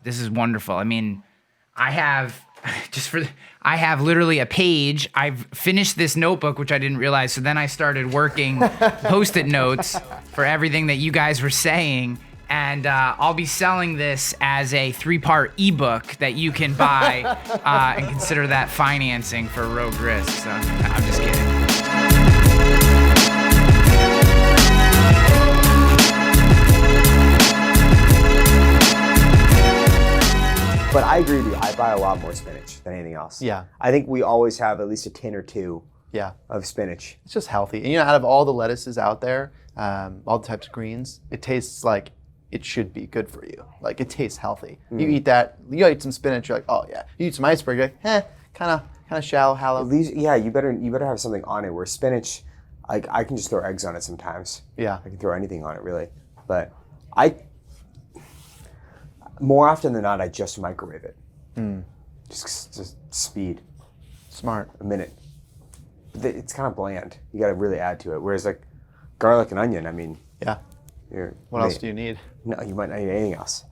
This is wonderful. I mean, I have literally a page. I've finished this notebook, which I didn't realize. So then I started working Post-it notes for everything that you guys were saying. And I'll be selling this as a 3-part ebook that you can buy and consider that financing for Rogue Risk. So I'm just kidding. But I agree with you. I buy a lot more spinach than anything else. Yeah. I think we always have at least a tin or two Yeah. of spinach. It's just healthy. And out of all the lettuces out there, all the types of greens, it tastes like it should be good for you. Like, it tastes healthy. You eat that, you eat some spinach, you're like, oh yeah. You eat some iceberg, you're like, kind of shallow, hollow. At least, yeah, you better have something on it. Where spinach, like, I can just throw eggs on it sometimes. Yeah. I can throw anything on it, really. But more often than not, I just microwave it. Just speed. Smart. A minute. It's kind of bland. You got to really add to it. Whereas like garlic and onion, I mean. Yeah. What else do you need? No, you might not need anything else.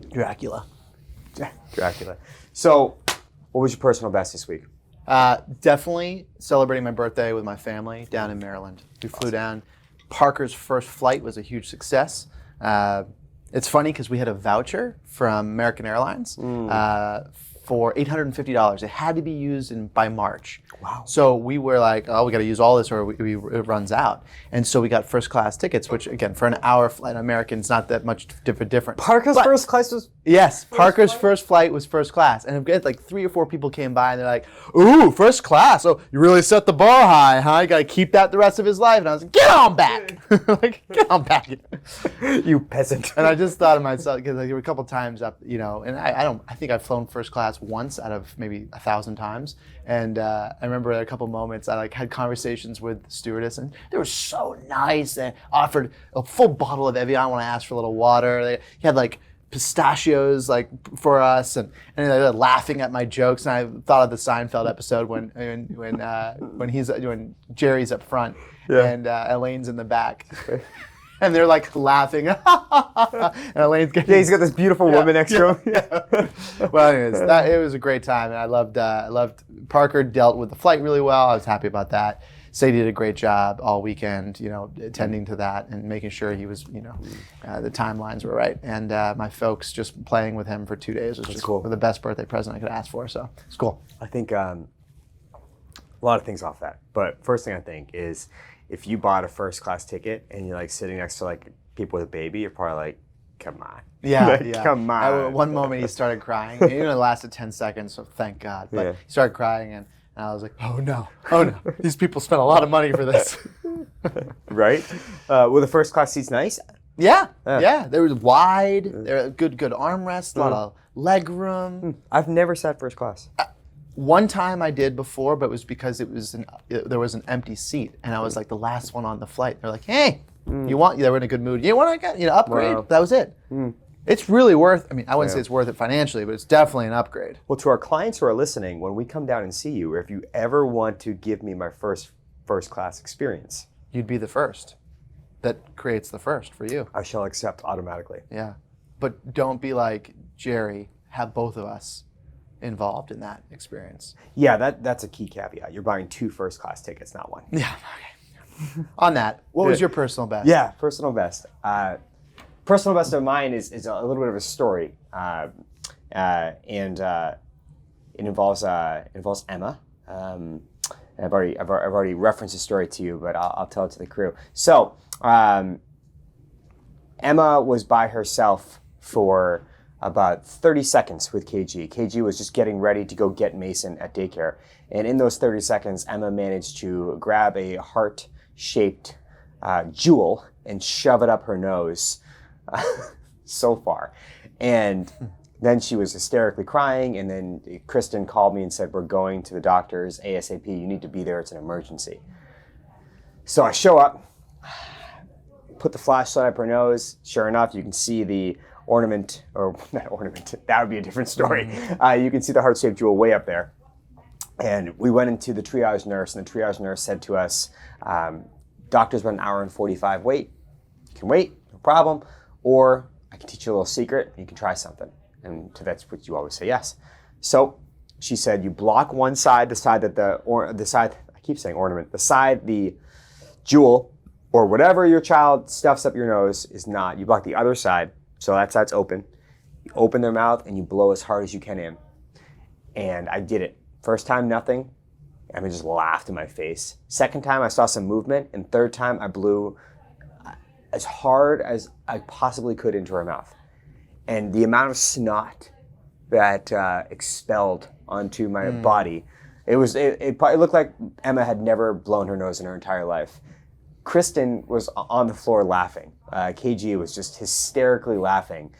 Dracula. So, what was your personal best this week? Definitely celebrating my birthday with my family down in Maryland. We flew down. Parker's first flight was a huge success. It's funny because we had a voucher from American Airlines for $850. It had to be used by March. Wow. So we were like, oh, we got to use all this or it runs out. And so we got first class tickets, which again, for an hour flight, American's not that much different. Parker's first class was... Yes, Parker's first flight was first class. And like 3 or 4 people came by and they're like, ooh, first class. Oh, you really set the bar high, huh? You got to keep that the rest of his life. And I was like, get on back. Like, get on back. You peasant. And I just thought of myself, because there were a couple times up, and I think I've flown first class once out of maybe 1,000 times. And I remember at a couple moments I had conversations with the stewardess, and they were so nice. They offered a full bottle of Evian when I asked for a little water. He had pistachios for us, and they were laughing at my jokes. And I thought of the Seinfeld episode when Jerry's up front and Elaine's in the back. And they're laughing. And Elaine's getting... Yeah, he's got this beautiful woman next to him. Yeah. Well, anyways, it was a great time. And I loved Parker dealt with the flight really well. I was happy about that. Sadie did a great job all weekend, attending to that and making sure he was, the timelines were right. And my folks just playing with him for 2 days was just cool. The best birthday present I could ask for. So it's cool. I think a lot of things off that. But first thing I think is, if you bought a first class ticket and you're sitting next to people with a baby, you're probably like, come on. Yeah, Come on. At one moment he started crying. It only lasted 10 seconds, so thank God. But he started crying and I was like, oh no. These people spent a lot of money for this. Right? Were the first class seats nice? Yeah. They were wide. There were good armrests, a lot of leg room. I've never sat first class. One time I did before, but it was because there was an empty seat, and I was the last one on the flight. They're like, "Hey, they were in a good mood. You want to upgrade?" Wow. That was it. It's really worth. I wouldn't say it's worth it financially, but it's definitely an upgrade. Well, to our clients who are listening, when we come down and see you, or if you ever want to give me my first class experience, you'd be the first. That creates the first for you. I shall accept automatically. Yeah, but don't be like Jerry. Have both of us involved in that experience. Yeah, that's a key caveat. You're buying 2 first class tickets, not 1. Yeah, okay. On that, what was your personal best? Yeah, personal best. Personal best of mine is a little bit of a story, and it involves Emma. I've already referenced the story to you, but I'll tell it to the crew. So, Emma was by herself for about 30 seconds with KG. KG was just getting ready to go get Mason at daycare. And in those 30 seconds, Emma managed to grab a heart-shaped jewel and shove it up her nose so far. And then she was hysterically crying, and then Kristen called me and said, we're going to the doctor's ASAP. You need to be there. It's an emergency. So I show up, put the flashlight up her nose. Sure enough, you can see the ornament, or not ornament, that would be a different story. You can see the heart-shaped jewel way up there. And we went into the triage nurse, and the triage nurse said to us, doctor's about an hour and 45 wait. You can wait, no problem. Or I can teach you a little secret. You can try something. And to that's what you always say yes. So she said, you block one side, the side that the side, I keep saying ornament, the side the jewel or whatever your child stuffs up your nose is not. You block the other side, so that side's open. You open their mouth and you blow as hard as you can in. And I did it. First time, nothing. Emma just laughed in my face. Second time, I saw some movement. And third time, I blew as hard as I possibly could into her mouth. And the amount of snot that expelled onto my body, it looked like Emma had never blown her nose in her entire life. Kristen was on the floor laughing. KG was just hysterically laughing.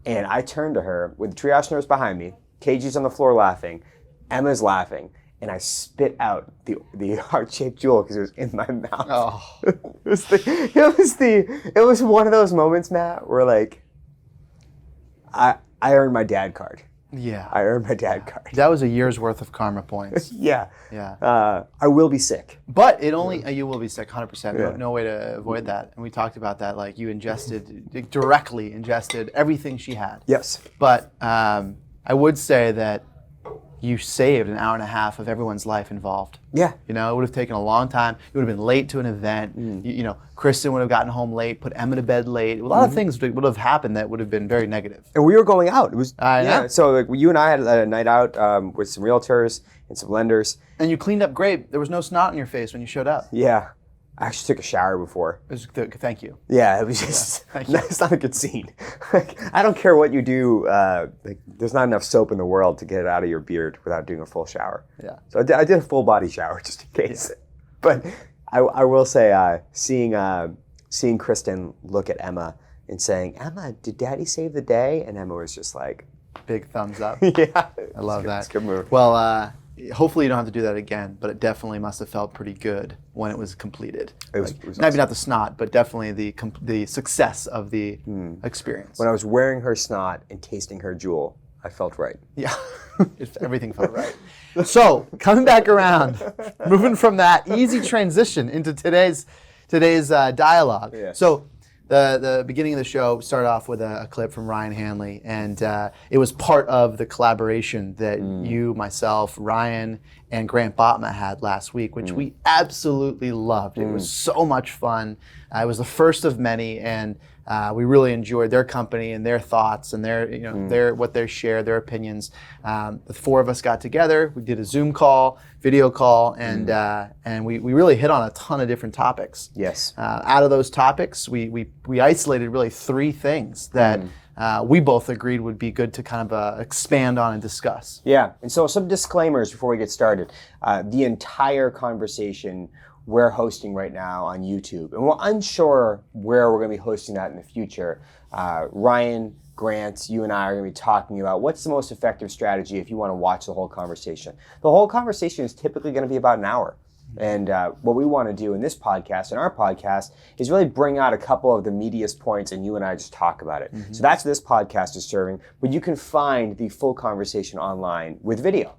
And I turned to her with the triage nurse behind me. KG's on the floor laughing. Emma's laughing. And I spit out the heart-shaped jewel because it was in my mouth. Oh. It was one of those moments, Matt, where like I earned my dad card. Yeah. I earned my dad card. That was a year's worth of karma points. Yeah. Yeah. I will be sick. But it only, you will be sick, 100%. No way to avoid that. And we talked about that, like you directly ingested everything she had. Yes. But I would say that you saved an hour and a half of everyone's life involved. Yeah. You know, it would have taken a long time. You would have been late to an event. You know, Kristen would have gotten home late, put Emma to bed late. A lot of things would have happened that would have been very negative. And we were going out. It was I know. So like you and I had a night out with some realtors and some lenders. And you cleaned up great. There was no snot on your face when you showed up. Yeah. I actually took a shower before. Thank you. Yeah, it was just, it's not a good scene. Like, I don't care what you do, there's not enough soap in the world to get it out of your beard without doing a full shower. Yeah. So I did a full body shower just in case. Yeah. But I will say, seeing Kristen look at Emma and saying, Emma, did Daddy save the day? And Emma was just like, big thumbs up. Yeah. I love that. It's a good move. Well, hopefully you don't have to do that again, but it definitely must have felt pretty good when it was completed. It was maybe awesome. Not the snot, but definitely the success of the experience. When I was wearing her snot and tasting her jewel, I felt right. Yeah, everything felt right. So coming back around, moving from that easy transition into today's dialogue. Yeah. So the beginning of the show started off with a clip from Ryan Hanley, and it was part of the collaboration that you, myself, Ryan, and Grant Botma had last week, which we absolutely loved. It was so much fun. It was the first of many, and we really enjoyed their company and their thoughts and their what they shared, their opinions. The four of us got together. We did a Zoom call, video call, and we really hit on a ton of different topics. Yes. Out of those topics, we isolated really three things that we both agreed would be good to kind of expand on and discuss. Yeah, and so some disclaimers before we get started. The entire conversation we're hosting right now on YouTube, and we're unsure where we're going to be hosting that in the future. Ryan, Grant, you and I are going to be talking about what's the most effective strategy if you want to watch the whole conversation. The whole conversation is typically going to be about an hour. And what we want to do in this podcast and our podcast is really bring out a couple of the meatiest points and you and I just talk about it. So that's what this podcast is serving, but you can find the full conversation online with video.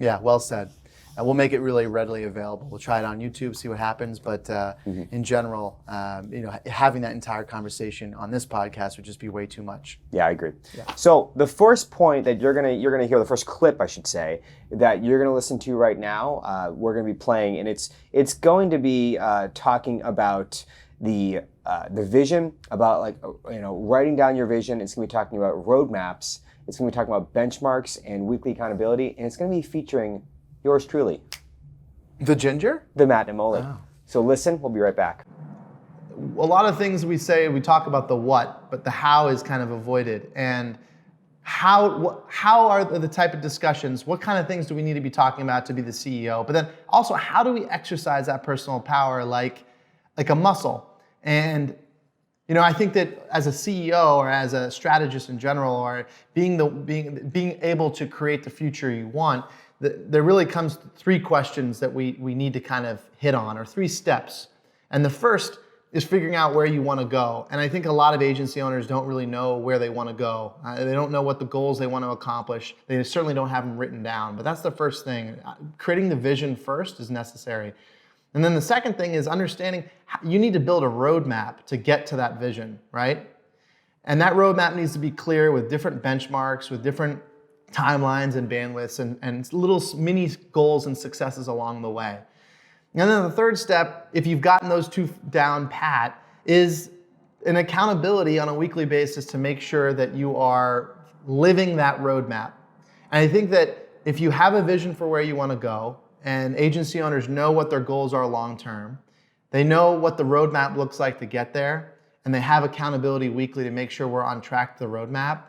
Yeah, well said. And we'll make it really readily available. We'll try it on YouTube, see what happens. But in general, having that entire conversation on this podcast would just be way too much. Yeah, I agree. Yeah. So the first point that you're gonna hear, the first clip, I should say, that you're gonna listen to right now, we're gonna be playing, and it's going to be talking about the vision, about writing down your vision. It's gonna be talking about roadmaps. It's gonna be talking about benchmarks and weekly accountability, and it's gonna be featuring yours truly. The ginger? The Matt Namoli. Oh. So listen, we'll be right back. A lot of things we talk about the what, but the how is kind of avoided. And how are the type of discussions, what kind of things do we need to be talking about to be the CEO? But then also, how do we exercise that personal power like a muscle? And I think that as a CEO or as a strategist in general, or being able to create the future you want, there really comes three questions that we need to kind of hit on, or three steps. And the first is figuring out where you want to go. And I think a lot of agency owners don't really know where they want to go. They don't know what the goals they want to accomplish. They certainly don't have them written down. But that's the first thing. Creating the vision first is necessary. And then the second thing is understanding you need to build a roadmap to get to that vision, right? And that roadmap needs to be clear with different benchmarks, with different timelines and bandwidths and little mini goals and successes along the way. And then the third step, if you've gotten those two down pat, is an accountability on a weekly basis to make sure that you are living that roadmap. And I think that if you have a vision for where you want to go, and agency owners know what their goals are long term, they know what the roadmap looks like to get there, and they have accountability weekly to make sure we're on track to the roadmap,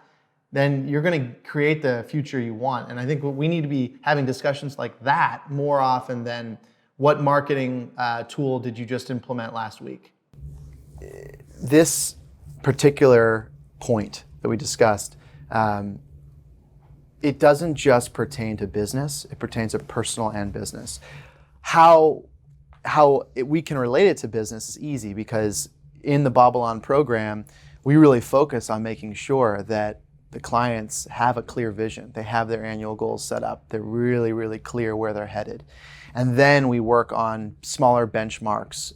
then you're going to create the future you want. And I think we need to be having discussions like that more often than what marketing tool did you just implement last week. This particular point that we discussed, it doesn't just pertain to business, it pertains to personal and business. How we can relate it to business is easy, because in the BobbleOn program, we really focus on making sure that the clients have a clear vision. They have their annual goals set up. They're really, really clear where they're headed. And then we work on smaller benchmarks,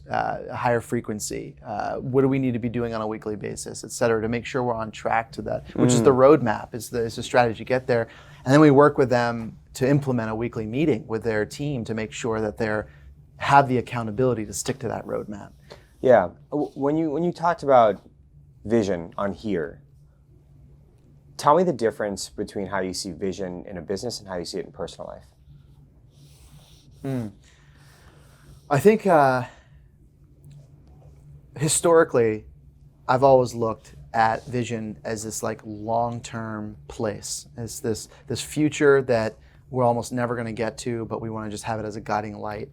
higher frequency. What do we need to be doing on a weekly basis, et cetera, to make sure we're on track to that, which is the roadmap, is the strategy to get there. And then we work with them to implement a weekly meeting with their team to make sure that they have the accountability to stick to that roadmap. Yeah, when you talked about vision on here, tell me the difference between how you see vision in a business and how you see it in personal life. I think historically, I've always looked at vision as this like long-term place, as this future that we're almost never going to get to, but we want to just have it as a guiding light.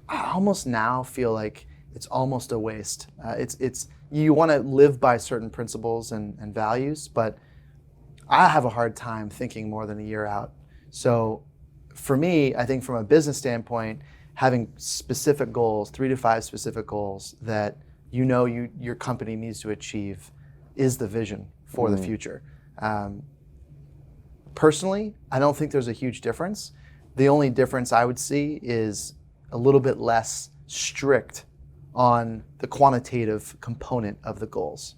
I almost now feel like it's almost a waste. It's you want to live by certain principles and values, but I have a hard time thinking more than a year out. So for me, I think from a business standpoint, having specific goals, 3 to 5 specific goals that your company needs to achieve is the vision for the future. Personally, I don't think there's a huge difference. The only difference I would see is a little bit less strict on the quantitative component of the goals.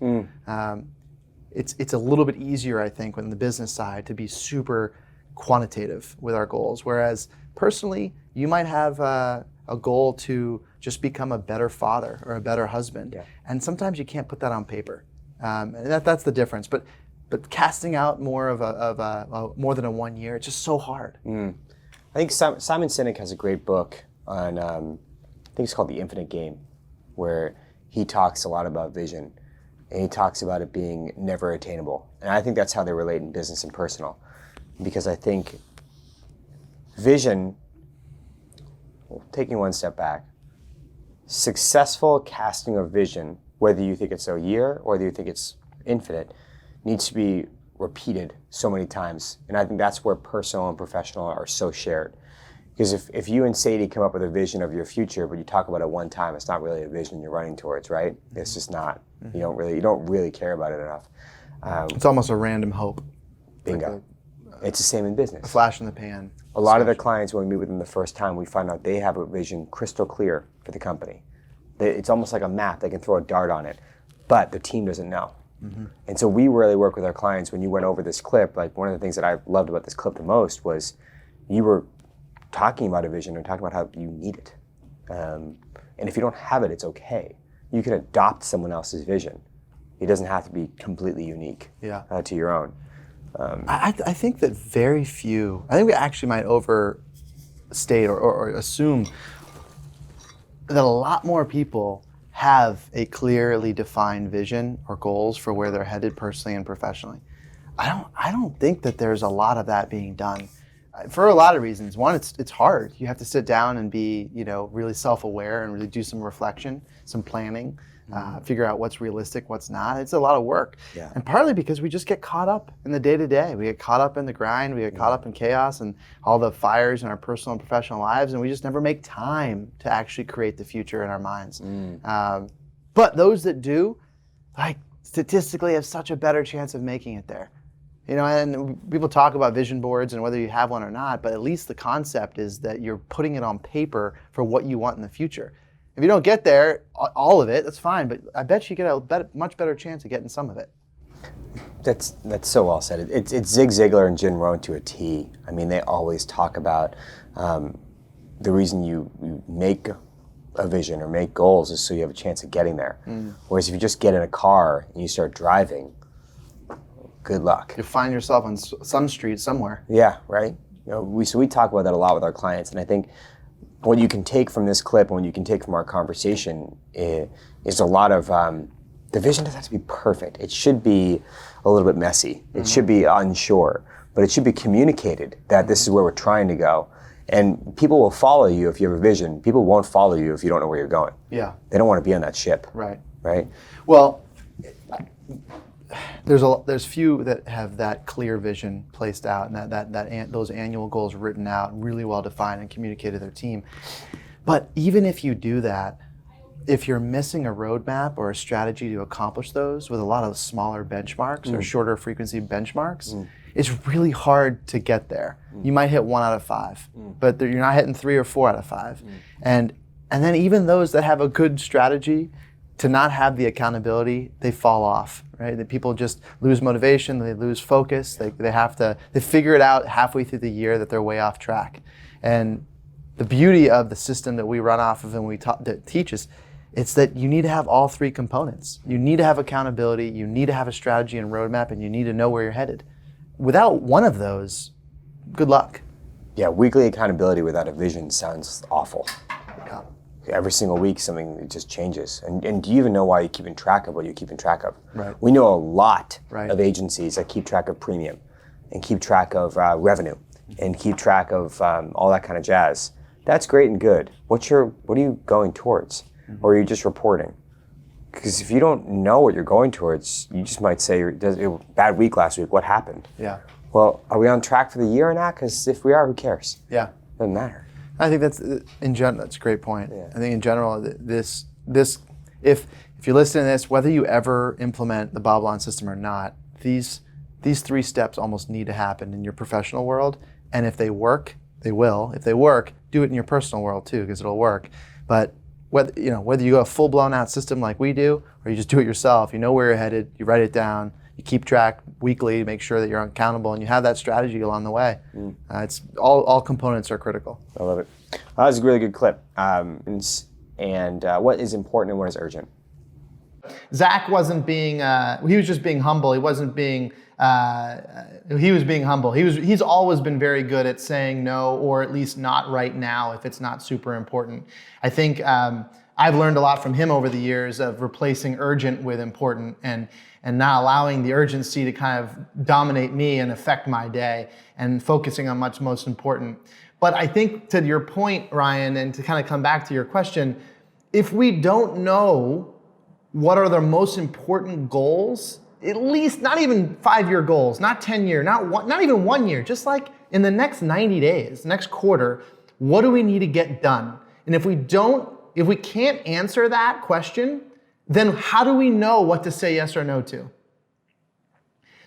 It's a little bit easier, I think, on the business side to be super quantitative with our goals, whereas personally, you might have a goal to just become a better father or a better husband, and sometimes you can't put that on paper, and that's the difference. But casting out more of a more than a 1 year, it's just so hard. I think Simon Sinek has a great book on, I think it's called The Infinite Game, where he talks a lot about vision, and he talks about it being never attainable. And I think that's how they relate in business and personal, because I think vision, taking one step back, successful casting of vision, whether you think it's a year or whether you think it's infinite, needs to be repeated so many times. And I think that's where personal and professional are so shared. Because if you and Sadie come up with a vision of your future, but you talk about it one time, it's not really a vision you're running towards, right? It's just not. You don't really care about it enough. It's almost a random hope. Bingo. It's the same in business. A flash in the pan. A lot of the clients, when we meet with them the first time, we find out they have a vision crystal clear for the company. It's almost like a map. They can throw a dart on it, but the team doesn't know. And so we really work with our clients. When you went over this clip, like one of the things that I loved about this clip the most was you were talking about a vision and talking about how you need it. And if you don't have it, it's okay. You can adopt someone else's vision. It doesn't have to be completely unique to your own. I think that very few, I think we actually might overstate or assume that a lot more people have a clearly defined vision or goals for where they're headed personally and professionally. I don't think that there's a lot of that being done for a lot of reasons. One, it's hard. You have to sit down and be, really self-aware and really do some reflection, some planning, figure out what's realistic, what's not. It's a lot of work. Yeah. And partly because we just get caught up in the day-to-day. We get caught up in the grind. We get caught up in chaos and all the fires in our personal and professional lives, and we just never make time to actually create the future in our minds. But those that do, statistically have such a better chance of making it there. And people talk about vision boards and whether you have one or not, but at least the concept is that you're putting it on paper for what you want in the future. If you don't get there, all of it, that's fine. But I bet you get a much better chance of getting some of it. That's so well said. It's Zig Ziglar and Jim Rohn to a T. I mean, they always talk about the reason you make a vision or make goals is so you have a chance of getting there. Whereas if you just get in a car and you start driving, good luck. You'll find yourself on some street somewhere. Yeah, right. We talk about that a lot with our clients, and I think what you can take from this clip and what you can take from our conversation is a lot of the vision doesn't have to be perfect. It should be a little bit messy. It should be unsure, but it should be communicated that this is where we're trying to go. And people will follow you if you have a vision. People won't follow you if you don't know where you're going. Yeah. They don't want to be on that ship. Right. Right? Well, there's few that have that clear vision placed out and those annual goals written out and really well defined and communicated to their team. But even if you do that, if you're missing a roadmap or a strategy to accomplish those with a lot of smaller benchmarks or shorter frequency benchmarks, it's really hard to get there. You might hit 1 out of 5, but you're not hitting 3 or 4 out of 5. And then even those that have a good strategy, to not have the accountability, they fall off, right? The people just lose motivation, they lose focus, they figure it out halfway through the year that they're way off track. And the beauty of the system that we run off of and that teaches, it's that you need to have all 3 components. You need to have accountability, you need to have a strategy and roadmap, and you need to know where you're headed. Without one of those, good luck. Yeah, weekly accountability without a vision sounds awful. Yeah. Every single week something just changes. And do you even know why you're keeping track of what you're keeping track of? Right. We know a lot Right. of agencies that keep track of premium and keep track of revenue and keep track of all that kind of jazz. That's great and good. What are you going towards? Or are you just reporting? Because if you don't know what you're going towards, you just might say, bad week last week, what happened? Yeah. Well, are we on track for the year or not? Because if we are, who cares? Yeah. Doesn't matter. I think that's a great point. Yeah. I think in general, if you're listening to this, whether you ever implement the BobbleOn system or not, these 3 steps almost need to happen in your professional world. And if they work, they will. If they work, do it in your personal world too, because it'll work. But whether you go a full-blown out system like we do, or you just do it yourself, you know where you're headed, you write it down, you keep track weekly to make sure that you're accountable, and you have that strategy along the way. It's all components are critical. I love it. That was a really good clip. And what is important and what is urgent? Zack wasn't being, he was just being humble. He wasn't being, he was being humble. He's always been very good at saying no, or at least not right now if it's not super important. I think I've learned a lot from him over the years of replacing urgent with important and not allowing the urgency to kind of dominate me and affect my day and focusing on what's most important. But I think to your point, Ryan, and to kind of come back to your question, if we don't know what are the most important goals, at least not even 5-year goals, not 10-year, not even 1 year, just like in the next 90 days, next quarter, what do we need to get done? And if we can't answer that question, then how do we know what to say yes or no to?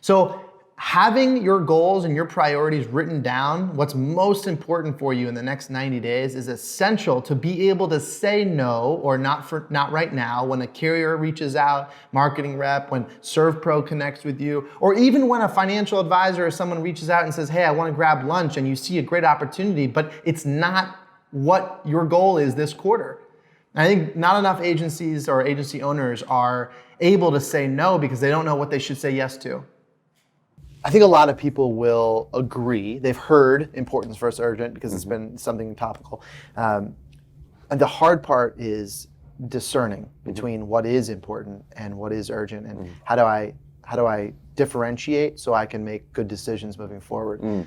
So having your goals and your priorities written down, what's most important for you in the next 90 days is essential to be able to say no or not right now when a carrier reaches out, marketing rep, when ServPro connects with you, or even when a financial advisor or someone reaches out and says, hey, I want to grab lunch, and you see a great opportunity, but it's not what your goal is this quarter. I think not enough agencies or agency owners are able to say no because they don't know what they should say yes to. I think a lot of people will agree. They've heard importance versus urgent because it's been something topical. And the hard part is discerning between what is important and what is urgent, and how do I differentiate so I can make good decisions moving forward.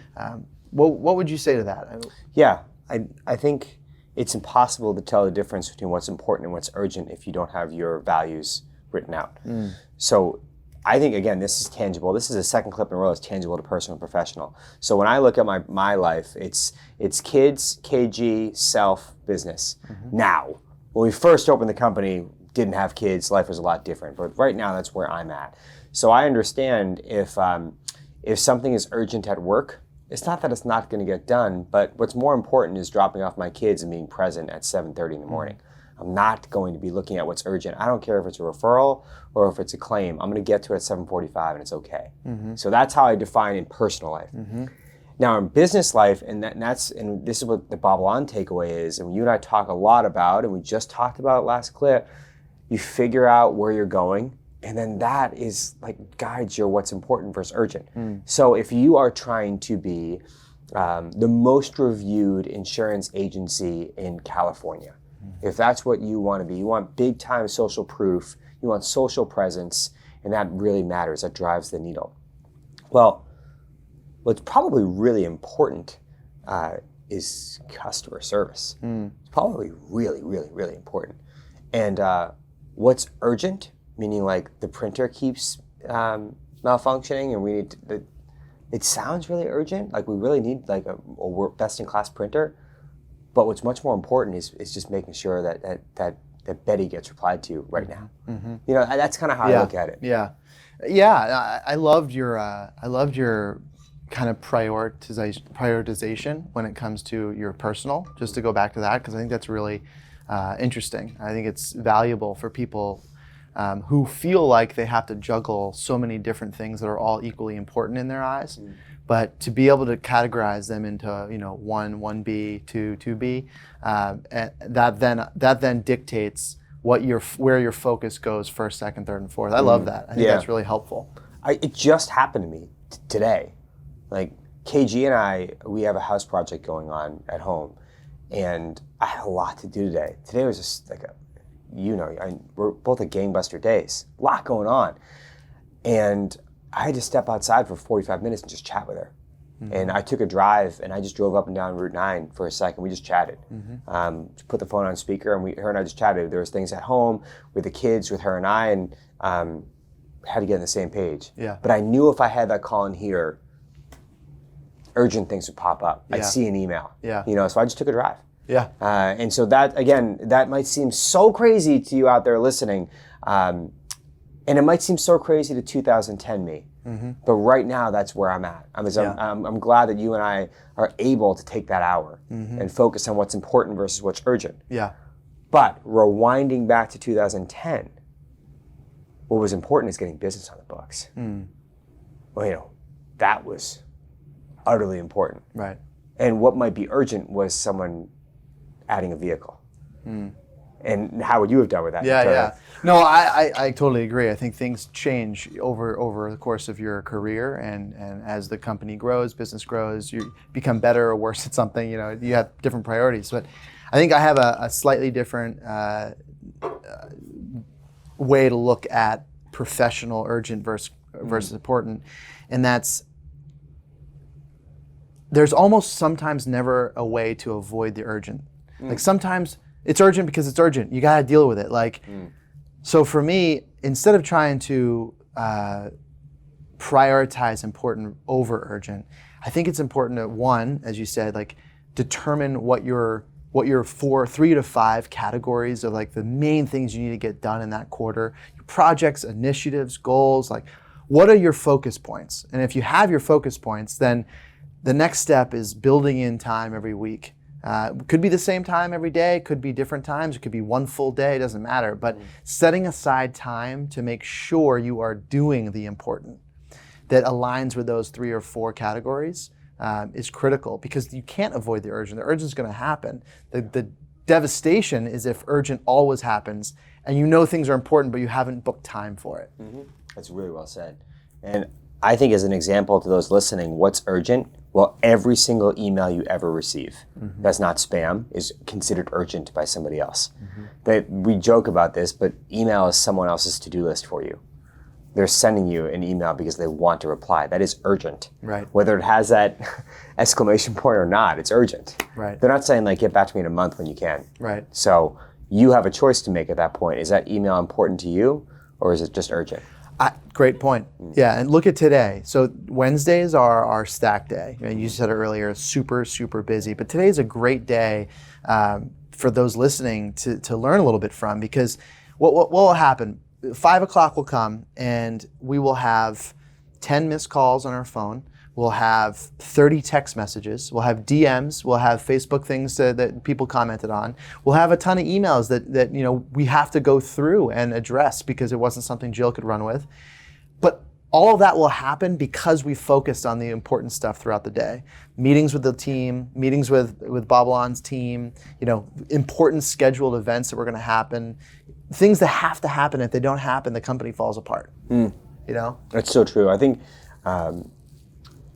What would you say to that? Yeah, I think it's impossible to tell the difference between what's important and what's urgent if you don't have your values written out. So I think, again, this is tangible. This is the second clip in a row that's tangible to personal and professional. So when I look at my life, it's kids, KG, self, business. Now, when we first opened the company, didn't have kids, life was a lot different. But right now, that's where I'm at. So I understand if something is urgent at work, it's not that it's not going to get done, but what's more important is dropping off my kids and being present at 7:30 in the morning. I'm not going to be looking at what's urgent. I don't care if it's a referral or if it's a claim. I'm going to get to it at 7:45 and it's okay. So that's how I define in personal life. Now in business life, and this is what the BobbleOn takeaway is, and you and I talk a lot about, and we just talked about it last clip, you figure out where you're going, and then that is like guides your what's important versus urgent. So if you are trying to be the most reviewed insurance agency in California, if that's what you want to be, you want big time social proof, you want social presence, and that really matters, that drives the needle. Well, what's probably really important is customer service. It's probably really, really, really important. And what's urgent, meaning like the printer keeps malfunctioning and we need to, it sounds really urgent, like we really need like a best-in-class printer, but what's much more important is just making sure that Betty gets replied to right now. You know, that's kind of how I look at it. I loved your kind of prioritization when it comes to your personal, just to go back to that, because I think that's really interesting. I think it's valuable for people who feel like they have to juggle so many different things that are all equally important in their eyes. But to be able to categorize them into, you know, 1B, 2B, that then dictates where your focus goes first, second, third, and fourth. I love that. I think that's really helpful. It just happened to me today. Like KG and I, we have a house project going on at home, and I had a lot to do today. Today was just like we're both at gangbuster days, a lot going on, and I had to step outside for 45 minutes and just chat with her. And I took a drive, and I just drove up and down Route 9 for a second. We just chatted. Put the phone on speaker, and her and I just chatted. There was things at home with the kids, with her and I, and had to get on the same page. But I knew if I had that call in here, urgent things would pop up. I'd see an email. You know, so I just took a drive. And so that, again, that might seem so crazy to you out there listening, and it might seem so crazy to 2010 me. But right now, that's where I'm at. I'm glad that you and I are able to take that hour and focus on what's important versus what's urgent. But rewinding back to 2010, what was important is getting business on the books. Well, you know, that was utterly important. And what might be urgent was someone adding a vehicle. And how would you have done with that? No, I totally agree. I think things change over the course of your career, and as the company grows, business grows, you become better or worse at something. You know, you have different priorities. But I think I have a slightly different way to look at professional urgent versus important, and that's there's almost sometimes never a way to avoid the urgent. Like sometimes it's urgent because it's urgent. You got to deal with it. Like, so for me, instead of trying to prioritize important over urgent, I think it's important to, one, as you said, like determine what your 3 to 5 categories of like the main things you need to get done in that quarter, your projects, initiatives, goals, like what are your focus points? And if you have your focus points, then the next step is building in time every week. Could be the same time every day, could be different times, it could be one full day, it doesn't matter. But setting aside time to make sure you are doing the important that aligns with those 3 or 4 categories is critical, because you can't avoid the urgent. The urgent is going to happen. The devastation is if urgent always happens and you know things are important but you haven't booked time for it. That's really well said. And I think as an example to those listening, what's urgent? Well, every single email you ever receive that's not spam is considered urgent by somebody else. We joke about this, but email is someone else's to-do list for you. They're sending you an email because they want to reply. That is urgent. Whether it has that exclamation point or not, it's urgent. They're not saying like, get back to me in a month when you can. So you have a choice to make at that point. Is that email important to you, or is it just urgent? Great point. Yeah, and look at today. So Wednesdays are our stack day. You said it earlier, super, super busy. But today is a great day for those listening to learn a little bit from, because what will happen, 5 o'clock will come and we will have 10 missed calls on our phone. we'll have 30 text messages, we'll have DMs, we'll have Facebook things that people commented on, we'll have a ton of emails that we have to go through and address because it wasn't something Jill could run with. But all of that will happen because we focused on the important stuff throughout the day. Meetings with the team, meetings with BobbleOn's team, important scheduled events that were going to happen, things that have to happen. If they don't happen, the company falls apart. That's so true. I think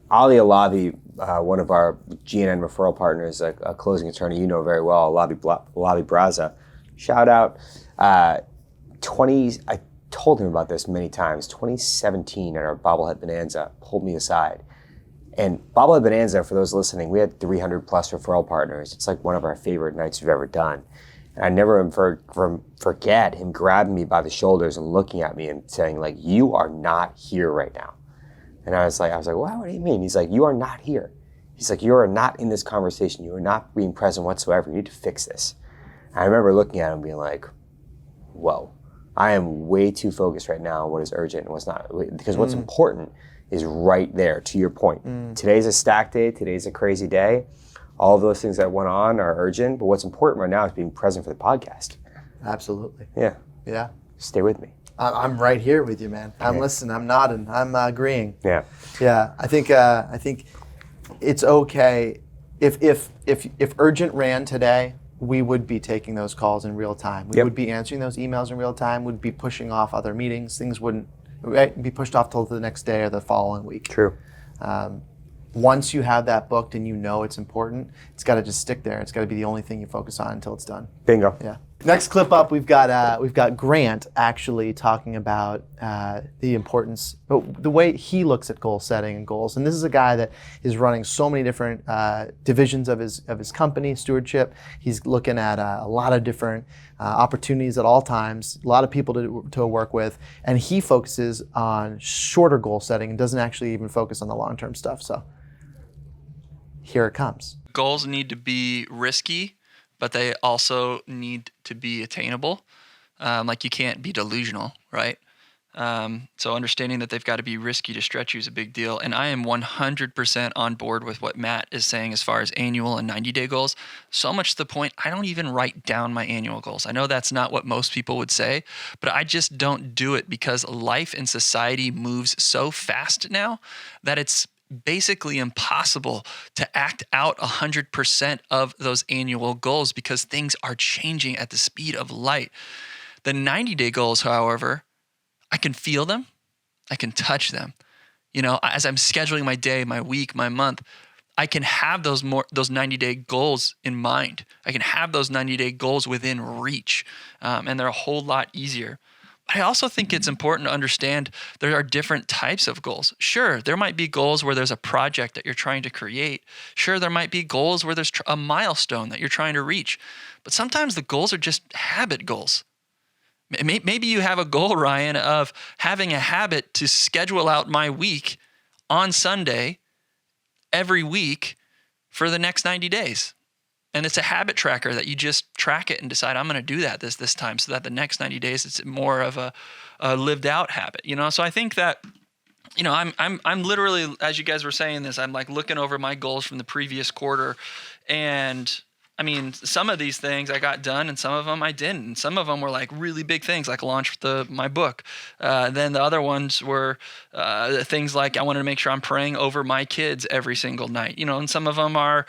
Ali Alavi, one of our GNN referral partners, a closing attorney you know very well, Alavi Braza, shout out. I told him about this many times. 2017 at our Bobblehead Bonanza, pulled me aside. And Bobblehead Bonanza, for those listening, we had 300 plus referral partners. It's like one of our favorite nights we've ever done. And I never forget him grabbing me by the shoulders and looking at me and saying, like, you are not here right now. And I was like, what do you mean? He's like, you are not here. He's like, you are not in this conversation. You are not being present whatsoever. You need to fix this. And I remember looking at him being like, whoa, I am way too focused right now on what is urgent and what's not. Because what's important is right there, to your point. Today's a stack day. Today's a crazy day. All of those things that went on are urgent, but what's important right now is being present for the podcast. Absolutely. Yeah. Stay with me. I'm right here with you, man. I'm listening. I'm nodding. I'm agreeing. Yeah. I think it's okay if urgent ran today, we would be taking those calls in real time. We would be answering those emails in real time. We'd be pushing off other meetings. Things wouldn't be pushed off till the next day or the following week. True. Once you have that booked and you know it's important, it's got to just stick there. It's got to be the only thing you focus on until it's done. Bingo. Yeah. Next clip up, we've got Grant actually talking about the importance, the way he looks at goal setting and goals. And this is a guy that is running so many different divisions of his company, stewardship. He's looking at a lot of different opportunities at all times, a lot of people to work with, and he focuses on shorter goal setting and doesn't actually even focus on the long-term stuff. So here it comes. Goals need to be risky, but they also need to be attainable. Like you can't be delusional, right? So understanding that they've got to be risky to stretch you is a big deal. And I am 100% on board with what Matt is saying as far as annual and 90-day goals. So much to the point, I don't even write down my annual goals. I know that's not what most people would say, but I just don't do it because life and society moves so fast now that it's basically impossible to act out 100% of those annual goals because things are changing at the speed of light. The 90-day goals, however, I can feel them, I can touch them. As I'm scheduling my day, my week, my month, I can have those 90-day goals in mind. I can have those 90-day goals within reach, and they're a whole lot easier. I also think it's important to understand there are different types of goals. Sure, there might be goals where there's a project that you're trying to create. Sure, there might be goals where there's a milestone that you're trying to reach. But sometimes the goals are just habit goals. Maybe you have a goal, Ryan, of having a habit to schedule out my week on Sunday every week for the next 90 days. And it's a habit tracker that you just track it and decide, I'm going to do that this time so that the next 90 days it's more of a lived out habit, So I think that, I'm literally, as you guys were saying this, I'm like looking over my goals from the previous quarter, and I mean, some of these things I got done and some of them I didn't. And some of them were like really big things, like launch my book. Then the other ones were things like I wanted to make sure I'm praying over my kids every single night, and some of them are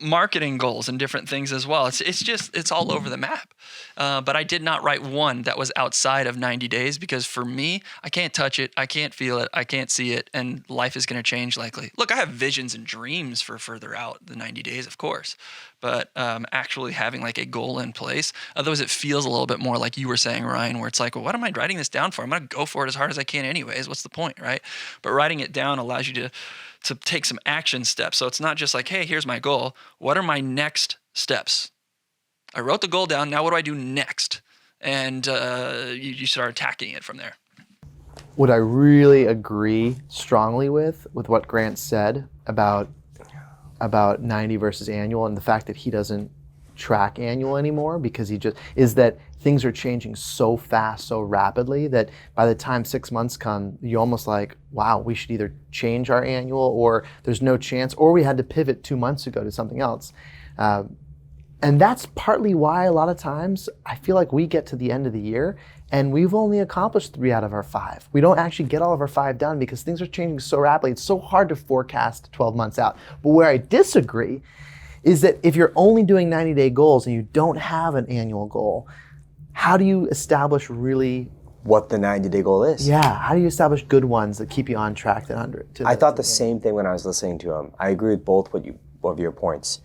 marketing goals and different things as well. It's all over the map. But I did not write one that was outside of 90 days because for me, I can't touch it. I can't feel it. I can't see it. And life is going to change likely. Look, I have visions and dreams for further out the 90 days, of course. But actually having like a goal in place, otherwise it feels a little bit more like you were saying, Ryan, where it's like, well, what am I writing this down for? I'm going to go for it as hard as I can anyways. What's the point, right? But writing it down allows you to take some action steps. So it's not just like, hey, here's my goal. What are my next steps? I wrote the goal down. Now what do I do next? And you start attacking it from there. What I really agree strongly with what Grant said about 90 versus annual and the fact that he doesn't track annual anymore because is that things are changing so fast, so rapidly that by the time 6 months come, you almost like, wow, we should either change our annual or there's no chance, or we had to pivot 2 months ago to something else. And that's partly why a lot of times I feel like we get to the end of the year and we've only accomplished 3 out of our 5. We don't actually get all of our 5 done because things are changing so rapidly. It's so hard to forecast 12 months out. But where I disagree is that if you're only doing 90-day goals and you don't have an annual goal, how do you establish really what the 90-day goal is? Yeah, how do you establish good ones that keep you on track to 100? I thought the same thing when I was listening to him. I agree with both of your points.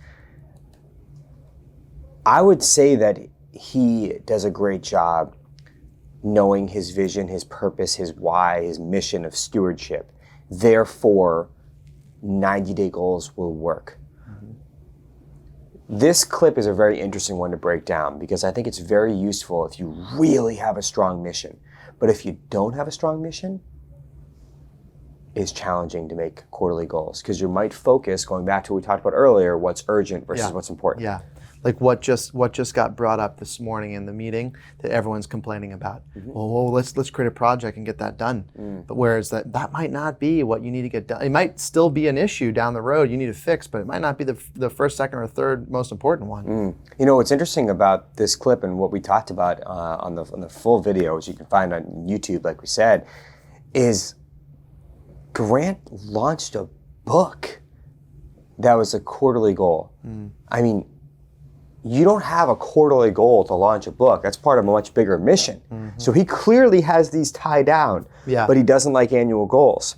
I would say that he does a great job knowing his vision, his purpose, his why, his mission of stewardship. Therefore, 90-day goals will work. This clip is a very interesting one to break down because I think it's very useful if you really have a strong mission. But if you don't have a strong mission, it's challenging to make quarterly goals because you might focus, going back to what we talked about earlier, what's urgent versus what's important. Yeah. Like what just got brought up this morning in the meeting that everyone's complaining about. Well, let's create a project and get that done. But whereas that might not be what you need to get done. It might still be an issue down the road you need to fix, but it might not be the first, second, or third most important one. You know what's interesting about this clip and what we talked about on the full video, which you can find on YouTube, like we said, is Grant launched a book that was a quarterly goal. I mean, you don't have a quarterly goal to launch a book. That's part of a much bigger mission. So he clearly has these tied down, but he doesn't like annual goals.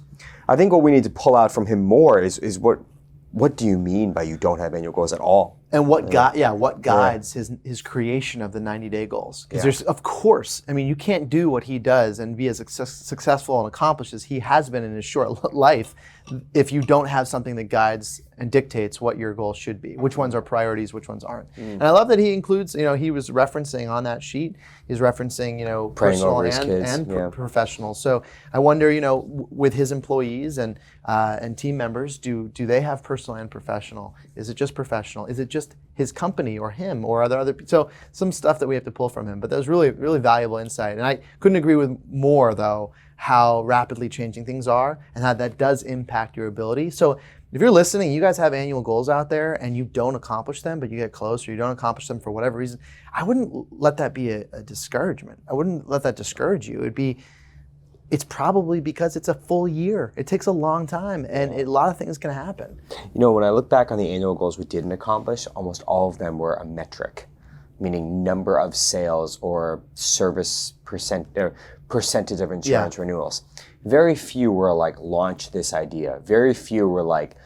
I think what we need to pull out from him more is what do you mean by you don't have annual goals at all? And what guides his creation of the 90-day goals? Because there's, of course, I mean, you can't do what he does and be as successful and accomplished as he has been in his short life if you don't have something that guides and dictates what your goals should be, which ones are priorities, which ones aren't. And I love that he includes, he was referencing on that sheet, he's referencing, personal and professional. So I wonder, with his employees and team members, do they have personal and professional? Is it just professional? Is it just his company or him, or are there other people? So some stuff that we have to pull from him, but that was really, really valuable insight. And I couldn't agree with more, though, how rapidly changing things are and how that does impact your ability. So if you're listening, you guys have annual goals out there and you don't accomplish them, but you get close or you don't accomplish them for whatever reason, I wouldn't let that be a discouragement. I wouldn't let that discourage you. It's probably because it's a full year. It takes a long time and a lot of things can happen. When I look back on the annual goals we didn't accomplish, almost all of them were a metric, meaning number of sales or service percentage of insurance renewals. Very few were like, launch this idea. Very few were like,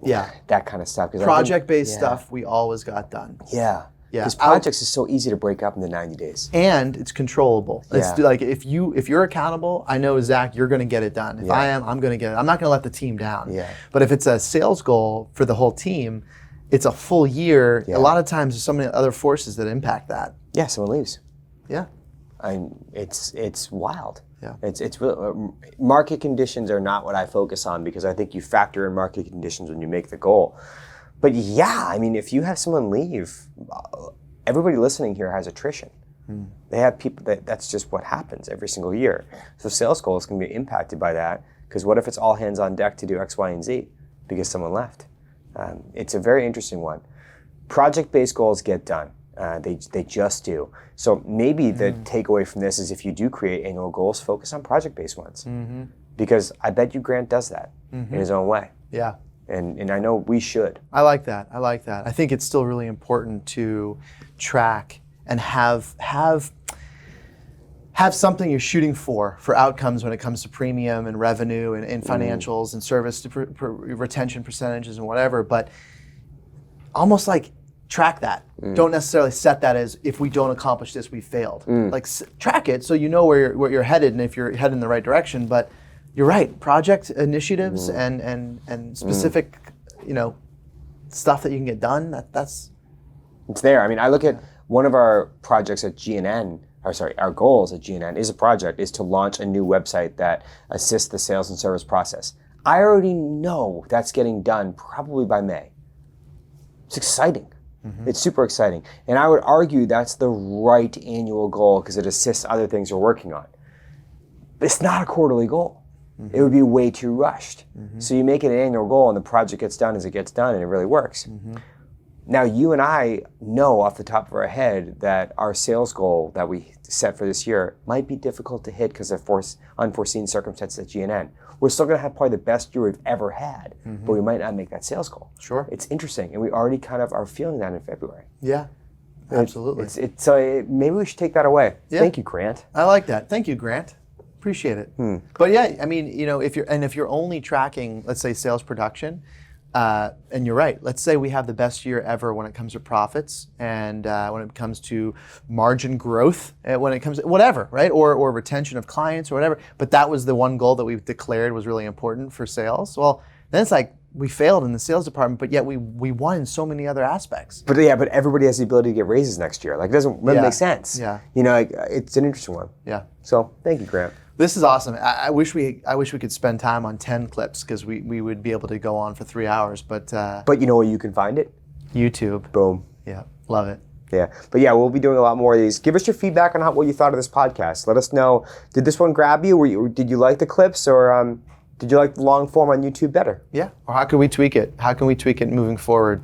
that kind of stuff. Project-based stuff we always got done. Yeah. Because projects is so easy to break up into 90 days. And it's controllable. It's like if you're accountable, I know, Zach, you're going to get it done. If I am, I'm going to get it. I'm not going to let the team down. But if it's a sales goal for the whole team, it's a full year. A lot of times there's so many other forces that impact that. Yeah, someone leaves. Yeah. It's wild. Yeah. It's really, market conditions are not what I focus on because I think you factor in market conditions when you make the goal. But if you have someone leave, everybody listening here has attrition. They have people that's just what happens every single year. So sales goals can be impacted by that because what if it's all hands on deck to do X, Y, and Z because someone left? It's a very interesting one. Project-based goals get done. They just do. So maybe the takeaway from this is if you do create annual goals, focus on project-based ones. Because I bet you Grant does that in his own way. Yeah. And I know we should. I like that. I think it's still really important to track and have something you're shooting for outcomes when it comes to premium and revenue and financials and service retention percentages and whatever, but almost like track that. Don't necessarily set that as if we don't accomplish this, we failed. Like track it so you know where you're headed and if you're headed in the right direction. But you're right, project initiatives and specific, stuff that you can get done. It's there. I mean, I look at one of our projects at GNN. Our goals at GNN is to launch a new website that assists the sales and service process. I already know that's getting done probably by May. It's exciting. It's super exciting. And I would argue that's the right annual goal because it assists other things we're working on. But it's not a quarterly goal. It would be way too rushed. So you make it an annual goal and the project gets done as it gets done and it really works. Now you and I know off the top of our head that our sales goal that we set for this year might be difficult to hit because of unforeseen circumstances at GNN. We're still gonna have probably the best year we've ever had, but we might not make that sales goal. Sure. It's interesting, and we already kind of are feeling that in February. Yeah, absolutely. Maybe we should take that away. Yeah. Thank you, Grant. I like that. Thank you, Grant. Appreciate it. But yeah, I mean, if you're only tracking, let's say, sales production, and you're right. Let's say we have the best year ever when it comes to profits and when it comes to margin growth, when it comes to whatever, right? Or retention of clients or whatever. But that was the one goal that we've declared was really important for sales. Well, then it's like we failed in the sales department, but yet we won in so many other aspects. But everybody has the ability to get raises next year. Like, it doesn't make sense. Yeah. It's an interesting one. Yeah. So thank you, Grant. This is awesome. I wish we could spend time on 10 clips because we would be able to go on for 3 hours. But But you know where you can find it? YouTube. Boom. Yeah, love it. Yeah, but we'll be doing a lot more of these. Give us your feedback on what you thought of this podcast. Let us know, did this one grab you? Did you like the clips, or did you like the long form on YouTube better? Yeah, or how can we tweak it? How can we tweak it moving forward?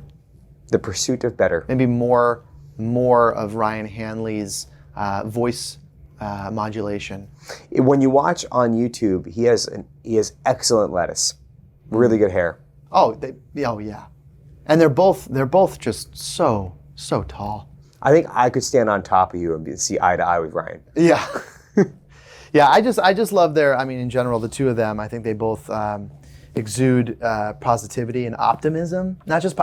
The pursuit of better. Maybe more of Ryan Hanley's voice modulation. When you watch on YouTube, he has excellent lettuce, really good hair. Oh yeah, and they're both just so tall. I think I could stand on top of you and see eye to eye with Ryan. Yeah. Yeah, I just love in general, the two of them, I think they both exude positivity and optimism. Not just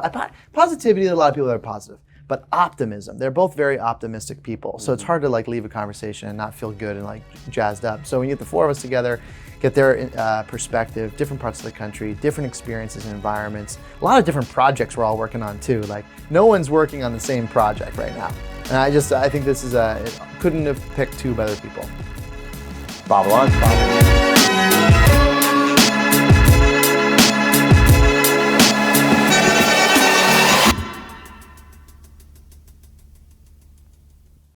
positivity, a lot of people that are positive, but optimism. They're both very optimistic people. So it's hard to leave a conversation and not feel good and jazzed up. So when you get the four of us together, get their perspective, different parts of the country, different experiences and environments, a lot of different projects we're all working on too. No one's working on the same project right now. And I think this is couldn't have picked two better people. BobbleOn.